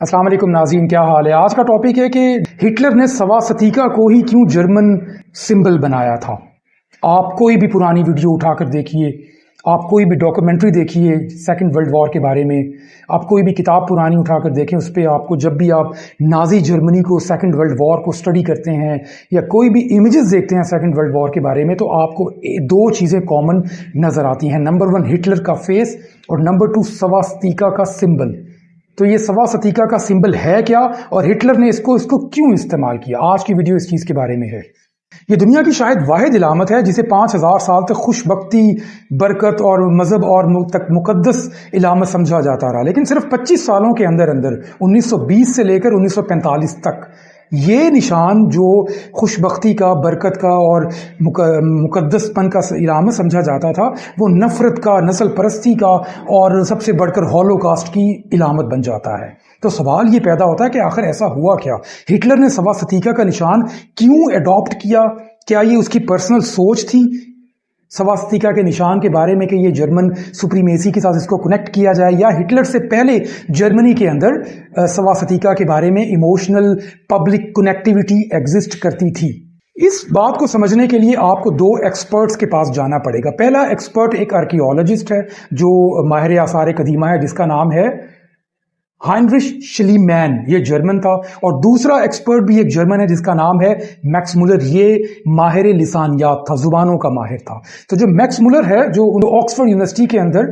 अस्सलाम वालेकुम नाज़रीन, क्या हाल है। आज का टॉपिक है कि हिटलर ने सवासतीका को ही क्यों जर्मन सिंबल बनाया था। आप कोई भी पुरानी वीडियो उठाकर देखिए, आप कोई भी डॉक्यूमेंट्री देखिए सेकंड वर्ल्ड वॉर के बारे में, आप कोई भी किताब पुरानी उठाकर देखें, उस पर आपको जब भी आप नाजी जर्मनी को, सेकंड वर्ल्ड वॉर को स्टडी करते हैं या कोई भी इमेजेस देखते हैं सेकंड वर्ल्ड वॉर के बारे में, तो आपको दो चीज़ें कॉमन नज़र आती हैं। नंबर 1 हिटलर का फेस और नंबर 2 सवास्तिका का सिंबल। तो ये सवास्तिका का सिंबल है क्या और हिटलर ने इसको क्यों इस्तेमाल किया, आज की वीडियो इस चीज़ के बारे में है। ये दुनिया की शायद वाहिद इलामत है जिसे 5000 साल तक खुशबख्ती, बरकत और मजहब और तक मुकद्दस इलामत समझा जाता रहा, लेकिन सिर्फ 25 सालों के अंदर अंदर 1920 से लेकर 1945 तक ये निशान जो खुशबख्ती का, बरकत का और मुकद्दसपन का इलामत समझा जाता था, वो नफरत का, नस्ल परस्ती का और सबसे बढ़कर हॉलोकास्ट की इलामत बन जाता है। तो सवाल ये पैदा होता है कि आखिर ऐसा हुआ क्या, हिटलर ने सवास्तिका का निशान क्यों अडॉप्ट किया। क्या ये उसकी पर्सनल सोच थी सवास्तिका के निशान के बारे में कि ये जर्मन सुप्रीमेसी के साथ इसको कनेक्ट किया जाए, या हिटलर से पहले जर्मनी के अंदर सवास्तिका के बारे में इमोशनल पब्लिक कनेक्टिविटी एग्जिस्ट करती थी। इस बात को समझने के लिए आपको दो एक्सपर्ट्स के पास जाना पड़ेगा। पहला एक्सपर्ट एक आर्कियोलॉजिस्ट है जो माहिर आसार कदीमा है, जिसका नाम है हाइनरिश शिलीमैन, ये जर्मन था। और दूसरा एक्सपर्ट भी एक जर्मन है जिसका नाम है मैक्स मुलर, ये माहिर लिसानियात था, जुबानों का माहिर था। तो जो मैक्स मुलर है, जो ऑक्सफोर्ड यूनिवर्सिटी के अंदर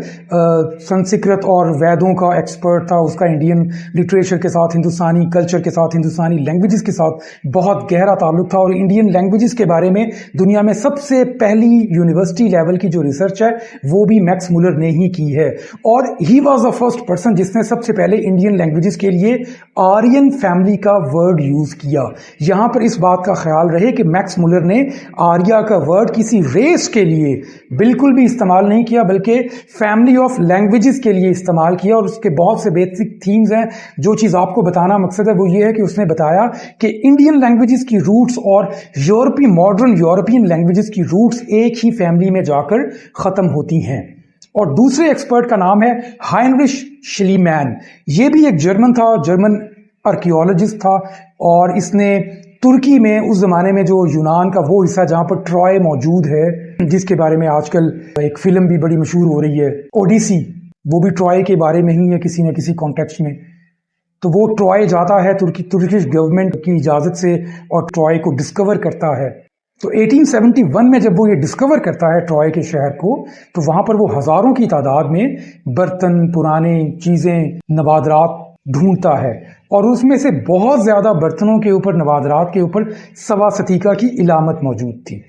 संस्कृत और वेदों का एक्सपर्ट था, उसका इंडियन लिटरेचर के साथ, हिंदुस्तानी कल्चर के साथ, हिंदुस्तानी लैंग्वेजेस के साथ बहुत गहरा ताल्लुक था। और इंडियन लैंग्वेजेस के बारे में दुनिया में सबसे पहली यूनिवर्सिटी लेवल की जो रिसर्च है वो भी मैक्स मुलर ने ही की है। और he was the first person जिसने सबसे पहले इंडियन लैंग्वेजेस के लिए आर्यन फैमिली का वर्ड यूज किया। यहां पर इस बात का ख्याल रहे कि मैक्स मुलर ने आर्या का वर्ड किसी रेस के लिए बिल्कुल भी इस्तेमाल नहीं किया, बल्कि फैमिली ऑफ लैंग्वेजेस के लिए इस्तेमाल किया। और उसके बहुत से बेसिक थीम्स हैं। जो चीज आपको बताना मकसद है वो ये है कि उसने बताया कि इंडियन लैंग्वेजेस की रूट्स और यूरोपीय, मॉडर्न यूरोपियन लैंग्वेजेस की रूट्स एक ही फैमिली में जाकर खत्म होती हैं। और दूसरे एक्सपर्ट का नाम है हाइनरिश शिलीमैन, ये भी एक जर्मन था, जर्मन आर्कियोलॉजिस्ट था। और इसने तुर्की में उस जमाने में जो यूनान का वो हिस्सा जहां पर ट्रॉय मौजूद है, जिसके बारे में आजकल एक फिल्म भी बड़ी मशहूर हो रही है, ओडिसी, वो भी ट्रॉय के बारे में ही है किसी न किसी कॉन्टेक्स्ट में। तो वो ट्रॉय जाता है तुर्किश गवर्नमेंट की इजाजत से और ट्रॉय को डिस्कवर करता है। तो 1871 में जब वो ये डिस्कवर करता है ट्रॉय के शहर को, तो वहां पर वो हजारों की तादाद में बर्तन, पुराने चीजें, नवादरात ढूंढता है। और उसमें से बहुत ज्यादा बर्तनों के ऊपर, नवादरात के ऊपर सवास्तिका की इलामत मौजूद थी।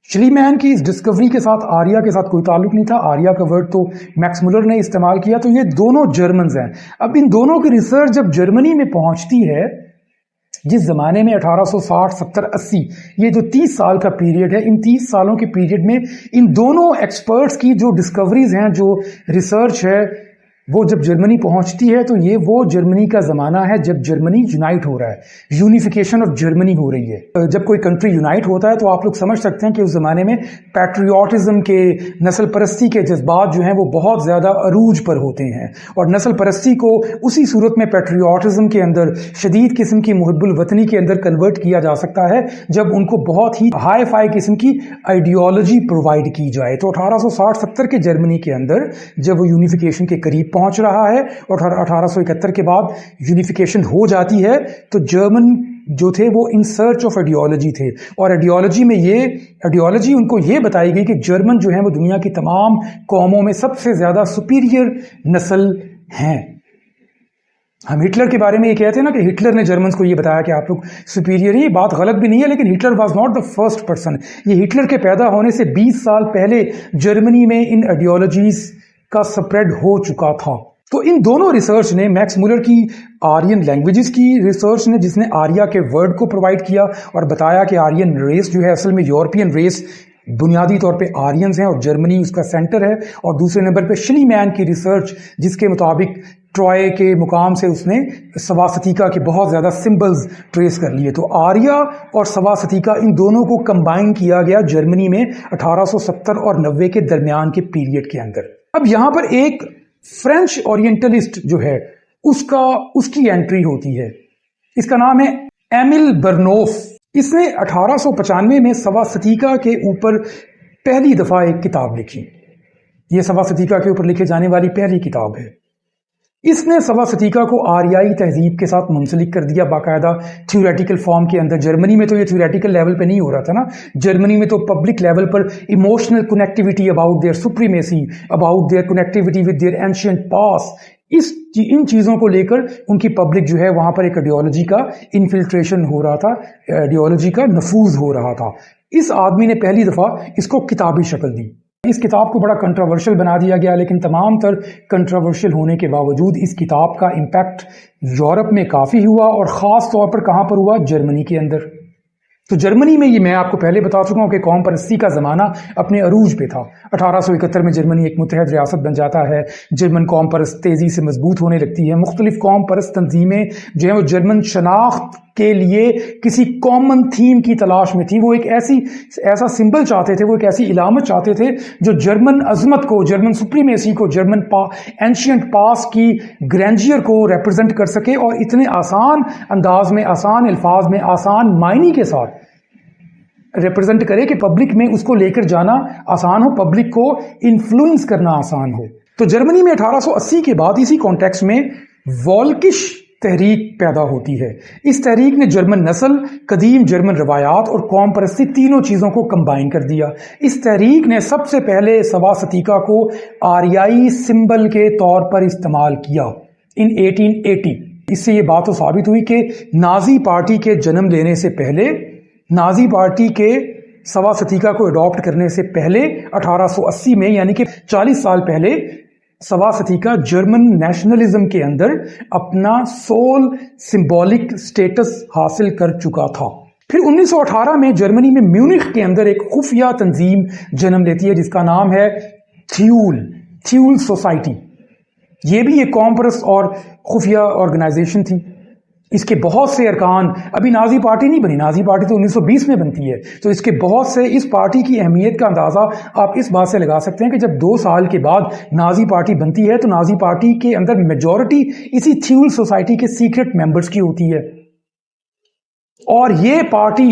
शिलीमैन की इस डिस्कवरी के साथ आर्या के साथ कोई ताल्लुक नहीं था। आर्या का वर्ड तो मैक्स मुलर ने इस्तेमाल किया। तो ये दोनों जर्मन्स हैं। अब इन दोनों की रिसर्च जब जर्मनी में पहुंचती है, जिस जमाने में 1860, 70, 80, ये जो 30 साल का पीरियड है, इन 30 सालों के पीरियड में इन दोनों एक्सपर्ट्स की जो डिस्कवरीज हैं, जो रिसर्च है, वो जब जर्मनी पहुंचती है तो ये वो जर्मनी का जमाना है जब जर्मनी यूनाइट हो रहा है, यूनिफिकेशन ऑफ जर्मनी हो रही है। जब कोई कंट्री यूनाइट होता है तो आप लोग समझ सकते हैं कि उस जमाने में पैट्रियोटिज्म के, नस्ल परस्ती के जज्बात जो हैं वो बहुत ज्यादा अरूज पर होते हैं। और नस्ल परस्ती को उसी सूरत में पैट्रियोटिज्म के अंदर, शदीद किस्म की मुहिब्बुल वतनी के अंदर कन्वर्ट किया जा सकता है जब उनको बहुत ही हाई फाई किस्म की आइडियोलॉजी प्रोवाइड की जाए। तो 1860-70 के जर्मनी के अंदर जब वो यूनिफिकेशन के करीब पहुंच रहा है और 1871 के बाद यूनिफिकेशन हो जाती है, तो जर्मन जो थे वो इन सर्च ऑफ आइडियोलॉजी थे। और आइडियोलॉजी उनको ये बताई गई कि जर्मन जो है वो दुनिया की तमाम कौमों में सबसे ज्यादा सुपीरियर नस्ल हैं। हम हिटलर के बारे में ये कहते हैं ना कि हिटलर ने जर्मन्स को ये बताया कि आप लोग सुपीरियर हैं। ये बात गलत भी नहीं है, लेकिन Hitler was not the first person. ये हिटलर के पैदा होने से 20 साल पहले जर्मनी में इन आइडियोलॉजीज का स्प्रेड हो चुका था। तो इन दोनों रिसर्च ने, मैक्स मुलर की आर्यन लैंग्वेजेस की रिसर्च ने, जिसने आर्या के वर्ड को प्रोवाइड किया और बताया कि आर्यन रेस जो है असल में यूरोपियन रेस बुनियादी तौर पे आर्यंस हैं और जर्मनी उसका सेंटर है। और दूसरे नंबर पे शिलीमैन की रिसर्च, जिसके मुताबिक ट्रॉय के मुकाम से उसने सवास्तिका के बहुत ज्यादा सिंबल्स ट्रेस कर लिए। तो आर्या और सवास्तिका इन दोनों को कंबाइन किया गया जर्मनी में 1870 और 90 के दरमियान के पीरियड के अंदर। अब यहां पर एक फ्रेंच ओरिएंटलिस्ट जो है اس کی انٹری ہوتی ہے. اس کا نام ہے ایمل برنوف. اس نے 1895 میں سواستیکا کے اوپر پہلی دفعہ ایک کتاب لکھی. یہ سواستیکا کے اوپر لکھے جانے والی پہلی کتاب ہے. اس نے سواستیکا کو آریائی تہذیب کے ساتھ منسلک کر دیا باقاعدہ تھیوریٹیکل فارم کے اندر. جرمنی میں تو یہ تھیوریٹیکل لیول پہ نہیں ہو رہا تھا نا. جرمنی میں تو پبلک لیول پر emotional connectivity about their supremacy, about their connectivity with their ancient past, ان چیزوں کو لے کر ان کی پبلک جو ہے وہاں پر ایک آئیڈیالوجی کا انفلٹریشن ہو رہا تھا, آئیڈیالوجی کا نفوذ ہو رہا تھا. اس آدمی نے پہلی دفعہ اس کو کتابی شکل دی. اس کتاب کو بڑا کنٹروورشل بنا دیا گیا, لیکن تمام تر کنٹروورشل ہونے کے باوجود اس کتاب کا امپیکٹ یورپ میں کافی ہوا, اور خاص طور پر کہاں پر ہوا؟ جرمنی کے اندر. تو جرمنی میں یہ میں آپ کو پہلے بتا چکا ہوں کہ قوم پرستی کا زمانہ اپنے عروج پہ تھا. 1871 میں جرمنی ایک متحد ریاست بن جاتا ہے. جرمن قوم پرست تیزی سے مضبوط ہونے لگتی ہے. مختلف قوم پرست تنظیمیں جو ہیں وہ جرمن شناخت کے لیے کسی کامن تھیم کی تلاش میں تھی. وہ ایک ایسا سمبل چاہتے تھے, وہ ایک ایسی علامت چاہتے تھے جو جرمن عظمت کو, جرمن سپریمیسی کو, جرمن اینشینٹ پاس کی گرینڈیئر کو ریپرزینٹ کر سکے, اور اتنے آسان انداز میں, آسان الفاظ میں, آسان معنی کے ساتھ ریپرزینٹ کرے کہ پبلک میں اس کو لے کر جانا آسان ہو, پبلک کو انفلوئنس کرنا آسان ہو. تو جرمنی میں 1880 کے بعد اسی کانٹیکسٹ میں والکش تحریک پیدا ہوتی ہے. اس تحریک نے جرمن نسل, قدیم جرمن روایات اور قوم پرستی تینوں چیزوں کو کمبائن کر دیا. اس تحریک نے سب سے پہلے سواستیکا کو آریائی سمبل کے طور پر استعمال کیا ان 1880. اس سے یہ بات تو ثابت ہوئی کہ نازی پارٹی کے جنم لینے سے پہلے, نازی پارٹی کے سواستیکا کو اڈاپٹ کرنے سے پہلے 1880 میں, یعنی کہ 40 سال پہلے, سواستیکا جرمن نیشنلزم کے اندر اپنا سول سمبولک سٹیٹس حاصل کر چکا تھا. پھر 1918 میں جرمنی میں میونخ کے اندر ایک خفیہ تنظیم جنم لیتی ہے جس کا نام ہے تھیول سوسائٹی. یہ بھی ایک قوم پرست اور خفیہ آرگنائزیشن تھی. اس کے بہت سے ارکان, ابھی نازی پارٹی نہیں بنی, نازی پارٹی تو 1920 میں بنتی ہے, تو اس کے بہت سے, اس پارٹی کی اہمیت کا اندازہ آپ اس بات سے لگا سکتے ہیں کہ جب 2 سال کے بعد نازی پارٹی بنتی ہے تو نازی پارٹی کے اندر میجورٹی اسی تھیول سوسائٹی کے سیکرٹ ممبرز کی ہوتی ہے, اور یہ پارٹی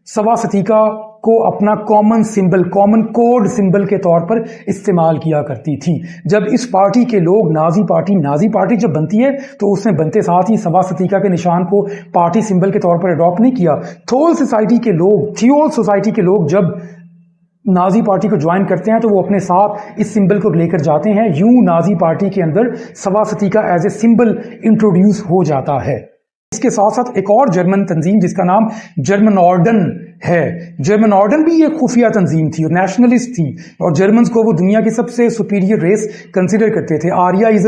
سواستیکا کو اپنا common symbol, common code symbol کے طور پر استعمال کیا کرتی تھی. جب اس پارٹی کے لوگ نازی پارٹی جب بنتی ہے تو اس نے بنتے ساتھ ہی سواستیکا کے نشان کو پارٹی سمبل کے طور پر اڈاپٹ نہیں کیا. تھیول سوسائٹی کے لوگ جب نازی پارٹی کو جوائن کرتے ہیں تو وہ اپنے ساتھ اس سمبل کو لے کر جاتے ہیں. یوں نازی پارٹی کے اندر سواستیکا ایز اے سمبل انٹروڈیوس ہو جاتا ہے. اس کے ساتھ ساتھ ایک اور جرمن تنظیم جس کا نام جرمن آرڈن ہے. جرمن آرڈن بھی ایک خفیہ تنظیم تھی اور نیشنلسٹ تھی, اور جرمنز کو وہ دنیا کی سب سے سپیریئر ریس کنسیڈر کرتے تھے. آریائی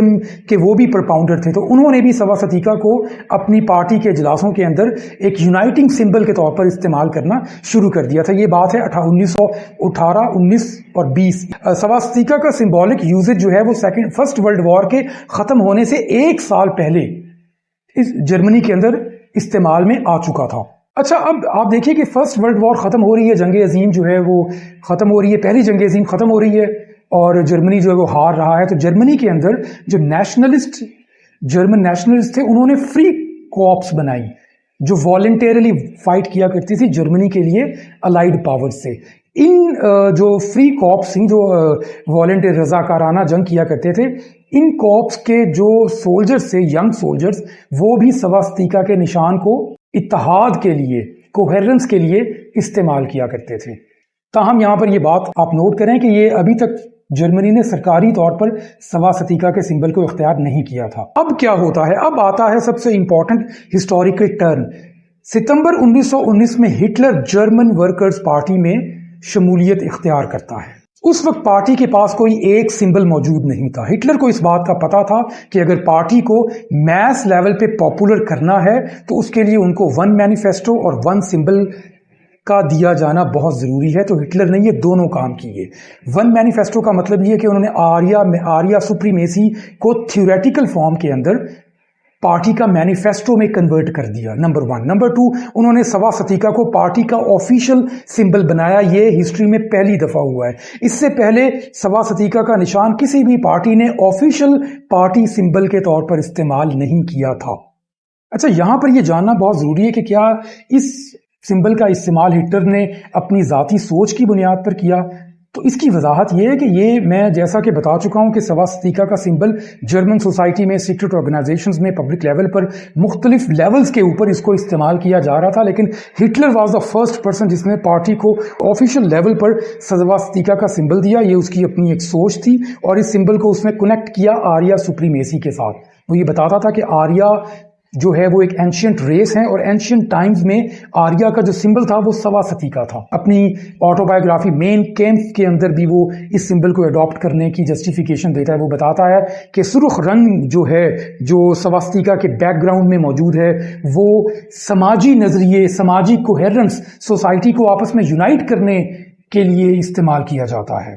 کے وہ بھی پرپاؤنڈر تھے, تو انہوں نے بھی سواستیکا کو اپنی پارٹی کے اجلاسوں کے اندر ایک یونائٹنگ سمبل کے طور پر استعمال کرنا شروع کر دیا تھا. یہ بات ہے 1918, 19 اور 20. سواستیکا کا سمبولک یوزج جو ہے وہ فرسٹ ورلڈ وار کے ختم ہونے سے 1 سال پہلے اس جرمنی کے اندر استعمال میں آ چکا تھا. اچھا, اب آپ دیکھیے کہ فرسٹ ورلڈ وار ختم ہو رہی ہے, جنگ عظیم جو ہے وہ ختم ہو رہی ہے, پہلی جنگ عظیم ختم ہو رہی ہے, اور جرمنی جو ہے وہ ہار رہا ہے. تو جرمنی کے اندر جو جرمن نیشنلسٹ تھے, انہوں نے فری کوآپس بنائی جو والنٹیرلی فائٹ کیا کرتی تھی جرمنی کے لیے الائیڈ پاور سے. ان جو فری کوآپس تھیں, جو والنٹیر رضاکارانہ جنگ کیا کرتے تھے, ان کوآپس کے جو سولجرز تھے, ینگ سولجرز, وہ بھی سواستیکا کے نشان کو اتحاد کے لیے, کوہیرنس کے لیے استعمال کیا کرتے تھے. تاہم یہاں پر یہ بات آپ نوٹ کریں کہ یہ ابھی تک جرمنی نے سرکاری طور پر سواستیکا کے سمبل کو اختیار نہیں کیا تھا. اب کیا ہوتا ہے؟ اب آتا ہے سب سے امپورٹنٹ ہسٹوریکل ٹرن. ستمبر 1919 میں ہٹلر جرمن ورکرز پارٹی میں شمولیت اختیار کرتا ہے. اس وقت پارٹی کے پاس کوئی ایک سمبل موجود نہیں تھا. ہٹلر کو اس بات کا پتا تھا کہ اگر پارٹی کو میس لیول پہ پاپولر کرنا ہے تو اس کے لیے ان کو 1 مینیفیسٹو اور 1 سمبل کا دیا جانا بہت ضروری ہے. تو ہٹلر نے یہ دونوں کام کیے. 1 مینیفیسٹو کا مطلب یہ کہ انہوں نے آریا سپریمیسی کو تھیوریٹیکل فارم کے اندر पार्टी का मैनिफेस्टो में कन्वर्ट कर दिया, नंबर 1। नंबर 2, उन्होंने सवा सतीका को पार्टी का ऑफिशियल सिंबल बनाया। ये हिस्ट्री में पहली दफा हुआ है। इससे पहले सवा सतीका का निशान किसी भी पार्टी ने ऑफिशियल पार्टी सिंबल के तौर पर इस्तेमाल नहीं किया था। अच्छा, यहां पर यह जानना बहुत जरूरी है कि क्या इस सिंबल का इस्तेमाल हिटलर ने अपनी जाती सोच की बुनियाद पर किया। तो इसकी वजाहत यह है कि ये मैं जैसा कि बता चुका हूं कि सवा सतीका का सिंबल जर्मन सोसाइटी में, सीक्रेट ऑर्गेनाइजेशंस में, पब्लिक लेवल पर मुख्तलिफ लेवल्स के ऊपर इसको इस्तेमाल किया जा रहा था। लेकिन Hitler was the first person जिसने पार्टी को ऑफिशियल लेवल पर सवा सतीका का सिंबल दिया। ये उसकी अपनी एक सोच थी और इस सिंबल को उसने कनेक्ट किया आर्या सुप्रीमेसी के साथ। वो ये बताता था कि आर्या जो है वो एक एंशियंट रेस है और एंशियंट टाइम्स में आर्या का जो सिंबल था वो सवा सतीका था। अपनी ऑटोबायोग्राफी मेन कैंप के अंदर भी वो इस सिंबल को अडॉप्ट करने की जस्टिफिकेशन देता है। वो बताता है कि सुर्ख रंग जो है, जो सवा सतीका के बैकग्राउंड में मौजूद है, वो समाजी नजरिए, समाजी कोहेरेंस, सोसाइटी को आपस में यूनाइट करने के लिए इस्तेमाल किया जाता है।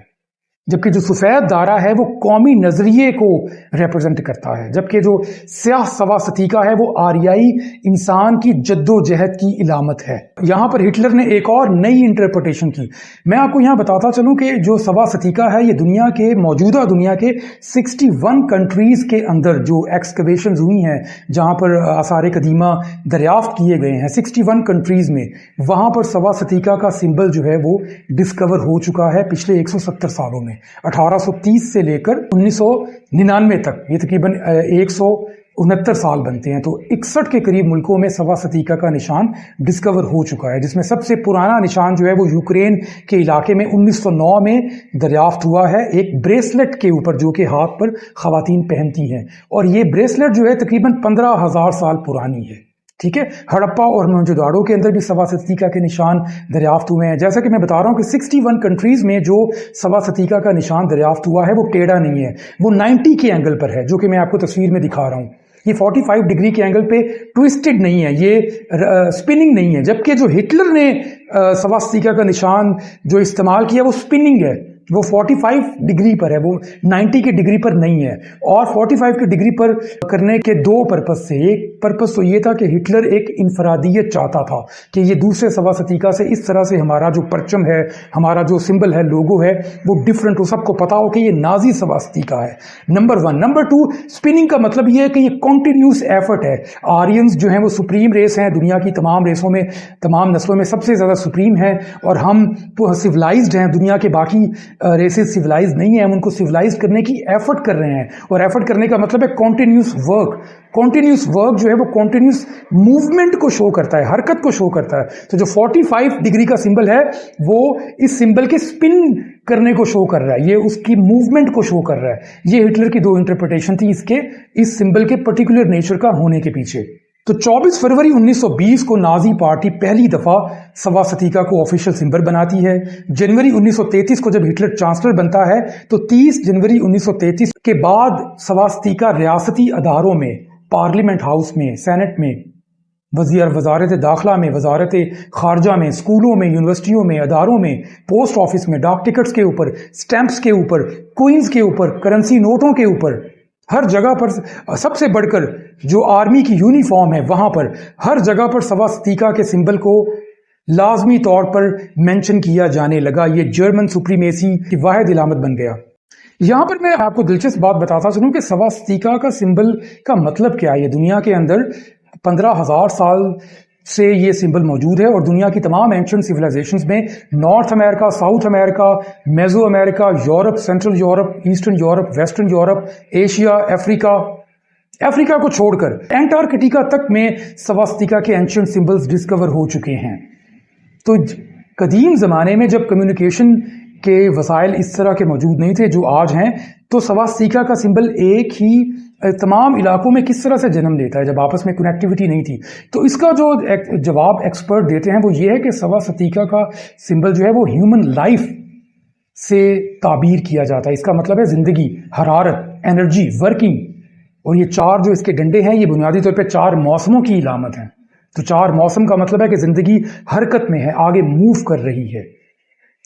जबकि जो सफेद दायरा है वो कौमी नजरिए को रिप्रेजेंट करता है, जबकि जो स्याह सवा सतीका है वो आर्याई इंसान की जद्दोजहद की इलामत है। यहां पर हिटलर ने एक और नई इंटरप्रिटेशन की। मैं आपको यहां बताता चलूं कि जो सवा सतीका है ये दुनिया के, मौजूदा दुनिया के 61 कंट्रीज के अंदर जो एक्सकवेशंस हुई हैं, जहां पर आसार कदीमा दरियाफ्त किए गए हैं 61 कंट्रीज में, वहां पर सवा सतीका का सिंबल जो है वो डिस्कवर हो चुका है पिछले 170 सालों में। 1830 से लेकर 1999 तक, ये तकरीबन 169 साल बनते हैं। तो 61 के करीब मुल्कों में सवा सतीका का निशान डिस्कवर हो चुका है, जिसमें सबसे पुराना निशान जो है वो यूक्रेन के इलाके में 1909 में दरियाफ्त हुआ है, एक ब्रेसलेट के ऊपर जो कि हाथ पर खवातीन पहनती हैं। और ये ब्रेसलेट जो है तकरीबन 15,000 साल पुरानी है। ठीक है, हड़प्पा और मोहनजोदाड़ो के अंदर भी सवा सतीका के निशान दरियाफ्त हुए हैं। जैसा कि मैं बता रहा हूं कि 61 कंट्रीज में जो सवा सतीका का निशान दरियाफ्त हुआ है वो टेढ़ा नहीं है, वो 90 के एंगल पर है, जो कि मैं आपको तस्वीर में दिखा रहा हूं। ये 45 डिग्री के एंगल पे ट्विस्टेड नहीं है, ये स्पिनिंग नहीं है। जबकि जो हिटलर ने सवा सतीका का निशान जो इस्तेमाल किया वो स्पिनिंग है, वो 45 डिग्री पर है, वो 90 की डिग्री पर नहीं है। और 45 की डिग्री पर करने के दो पर्पस से, एक पर्पस तो ये था कि हिटलर एक इनफरादियत चाहता था कि ये दूसरे सवा सतीका से इस तरह से हमारा जो परचम है, हमारा जो सिंबल है, लोगो है, वो डिफरेंट हो, सबको पता हो कि ये नाजी सवा सतीका है, नंबर 1। नंबर 2, स्पिनिंग का मतलब ये है कि ये कॉन्टिन्यूस एफर्ट है। आर्यंस जो है वो सुप्रीम रेस है, दुनिया की तमाम रेसों में, तमाम नस्लों में सबसे ज्यादा सुप्रीम है, और हम सिविलाइज्ड हैं, दुनिया के बाकी रेसेस सिविलाइज नहीं है। हम उनको सिविलाइज करने की एफर्ट कर रहे हैं, और एफर्ट करने का मतलब है कॉन्टिन्यूस वर्क। कॉन्टिन्यूस वर्क जो है वो कॉन्टिन्यूस मूवमेंट को शो करता है, हरकत को शो करता है। तो जो 45 डिग्री का सिंबल है वो इस सिंबल के स्पिन करने को शो कर रहा है, ये उसकी मूवमेंट को शो कर रहा है। ये हिटलर की दो इंटरप्रिटेशन थी इसके, इस सिंबल के पर्टिकुलर नेचर का होने के पीछे। तो 24 फरवरी 1920 को नाजी पार्टी पहली दफा सवा सतीका को ऑफिशियल सिंबल बनाती है। जनवरी 1933 को जब हिटलर चांसलर बनता है तो 30 जनवरी 1933 के बाद सवा सतीका रियासती अदारों में, पार्लियामेंट हाउस में, सेनेट में, वजारत दाखिला में, वजारत खारजा में, स्कूलों में, यूनिवर्सिटियों में, अदारों में, पोस्ट ऑफिस में, डाक टिकट्स के ऊपर, स्टैंप्स के ऊपर, कोइंस के ऊपर, करेंसी नोटों के ऊपर, हर जगह पर, सबसे बढ़कर जो आर्मी की यूनिफॉर्म है वहां पर हर जगह पर सवा सतीका के सिंबल को लाजमी तौर पर मेंशन किया जाने लगा। ये जर्मन सुप्रीमेसी की वाहिद इलामत बन गया। यहां पर मैं आपको दिलचस्प बात बताता चलूं कि सवा सतीका का सिंबल का मतलब क्या है। दुनिया के अंदर 15,000 साल से ये सिंबल मौजूद है, और दुनिया की तमाम एंशिएंट सिविलाइजेशंस में North America, South America, Meso America, Europe, Central Europe, Eastern Europe, Western Europe, Asia, Africa को छोड़कर एंटार्कटिका तक में सवा सतीका के एंशिएंट सिंबल्स डिस्कवर हो चुके हैं। तो कदीम ज़माने में जब कम्युनिकेशन के वसाइल इस तरह के मौजूद नहीं थे जो आज हैं, तो सवा सतीका का सिंबल एक ही तमाम इलाकों में किस तरह से जन्म लेता है जब आपस में कनेक्टिविटी नहीं थी। तो इसका जो जवाब एक्सपर्ट देते हैं वो ये है कि सवा सतीका का सिंबल जो है वो ह्यूमन लाइफ से ताबीर किया जाता है। इसका मतलब है जिंदगी, हरारत, एनर्जी, वर्किंग, और ये चार जो इसके डंडे हैं ये बुनियादी तौर पे 4 मौसमों की इलामत है। तो 4 मौसम का मतलब है कि जिंदगी हरकत में है, आगे मूव कर रही है।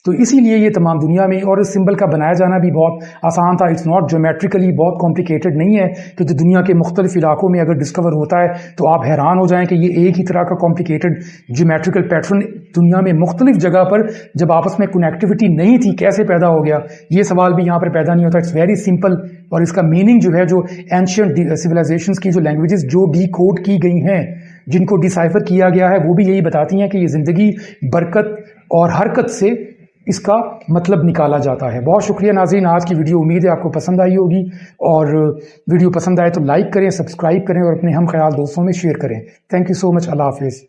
تو اسی لیے یہ تمام دنیا میں، اور اس سمبل کا بنایا جانا بھی بہت آسان تھا. اٹس ناٹ جیومیٹریکلی بہت کمپلیکیٹڈ نہیں ہے کہ جو دنیا کے مختلف علاقوں میں اگر ڈسکور ہوتا ہے تو آپ حیران ہو جائیں کہ یہ ایک ہی طرح کا کمپلیکیٹڈ جیومیٹریکل پیٹرن دنیا میں مختلف جگہ پر جب آپس میں کنیکٹیوٹی نہیں تھی کیسے پیدا ہو گیا. یہ سوال بھی یہاں پر پیدا نہیں ہوتا. It's very simple. اور اس کا میننگ جو ہے، جو اینشینٹ سویلائزیشنز کی جو لینگویجز جو ڈی کوڈ کی گئی ہیں، جن کو ڈیسائفر کیا گیا ہے، وہ بھی یہی بتاتی ہیں کہ یہ زندگی، برکت اور حرکت سے اس کا مطلب نکالا جاتا ہے. بہت شکریہ ناظرین. آج کی ویڈیو امید ہے آپ کو پسند آئی ہوگی، اور ویڈیو پسند آئے تو لائک کریں، سبسکرائب کریں اور اپنے ہم خیال دوستوں میں شیئر کریں. تھینک یو سو مچ. اللہ حافظ.